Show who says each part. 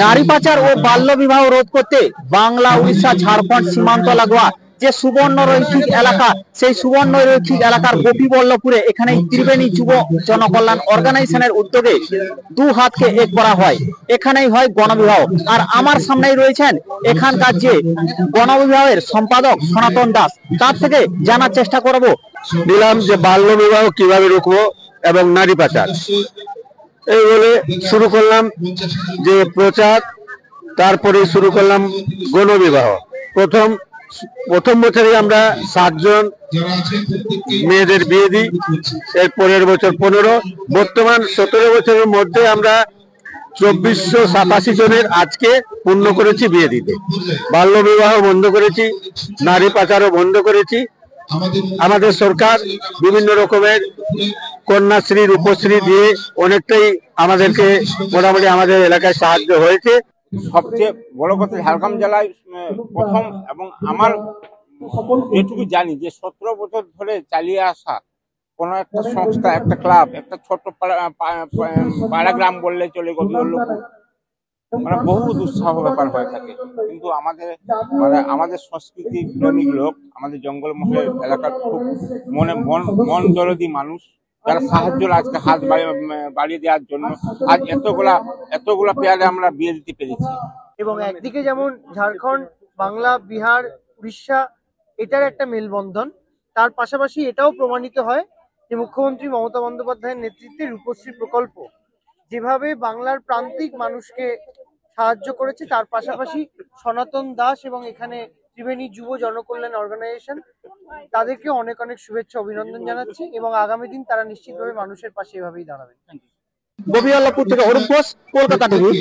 Speaker 1: নারী পাচার ও বাল্য বিবাহ রোধ করতে বাংলা, উড়িষ্যা, ঝাড়খণ্ড সীমান্ত লাগোয়া যে সুবর্ণ রৈখিক এলাকা, সেই সুবর্ণ রৈখিক এলাকার গোপীবল্লভপুরে এখানে ত্রিবেণী যুব জনকল্যাণ অর্গানাইজেশনের উদ্যোগে দু হাতকে এক করা হয়। এখানেই হয় গণবিবাহ। আর আমার সামনেই রয়েছেন এখানকার যে গণবিবাহের সম্পাদক সনাতন দাস। তার থেকে জানার চেষ্টা করব
Speaker 2: দিলাম যে বাল্য বিবাহ কিভাবে রুখবো এবং নারী পাচার, এই বলে শুরু করলাম যে প্রচার। তারপরে শুরু করলাম গণবিবাহ। প্রথম প্রথম বছরে আমরা 7 জন মেয়েদের বিয়ে দিই, এর পরের বছর 15, বর্তমান 17 বছরের মধ্যে আমরা 2487 জনের আজকে পূর্ণ করেছি বিয়ে দিতে। বাল্য বিবাহ বন্ধ করেছি, নারী পাচারও বন্ধ করেছি। আমাদের সরকার বিভিন্ন রকমের কন্যাশ্রী, রূপশ্রী দিয়ে অনেকটাই আমাদেরকে মোটামুটি আমাদের এলাকায় সাহায্য হয়েছে।
Speaker 3: সবচেয়ে বড় কথা ঝাড়গ্রাম জেলায় প্রথম, এবং আমার যেটুকু জানি যে 17 বছর ধরে চালিয়ে আসা কোনো একটা সংস্থা, একটা ক্লাব, একটা ছোট্ট পাড়া গ্রাম বললে চলে, গোপীবল্লভপুর, মানে বহু দুঃসহ ব্যাপার হয়ে থাকে। কিন্তু আমাদের সংস্কৃতি প্রেমিক লোক, আমাদের জঙ্গলমহলের এলাকার খুব মন দরদি মানুষ, যারা সাহায্য আজকে হাত বাড়িয়ে দেওয়ার জন্য আজ এতগুলা পেয়ারে আমরা বিয়ে দিতে পেরেছি।
Speaker 4: এবং একদিকে যেমন ঝাড়খণ্ড, বাংলা, বিহার, উড়িষ্যা এটার একটা মেলবন্ধন, তার পাশাপাশি এটাও প্রমাণিত হয় যে মুখ্যমন্ত্রী মমতা বন্দ্যোপাধ্যায়ের নেতৃত্বে রূপশ্রী প্রকল্প যেভাবে বাংলার প্রান্তিক মানুষকে সাহায্য করেছে, তার পাশাপাশি সনাতন দাস এবং এখানে ত্রিবেণী যুব জনকল্যাণ অর্গানাইজেশন, তাদেরকে অনেক অনেক শুভেচ্ছা, অভিনন্দন জানাচ্ছি এবং আগামী দিন তারা নিশ্চিতভাবে মানুষের পাশে এভাবেই দাঁড়াবে।
Speaker 1: গোপীবল্লভপুর থেকে অরূপ ঘোষ, কলকাতা টিভি।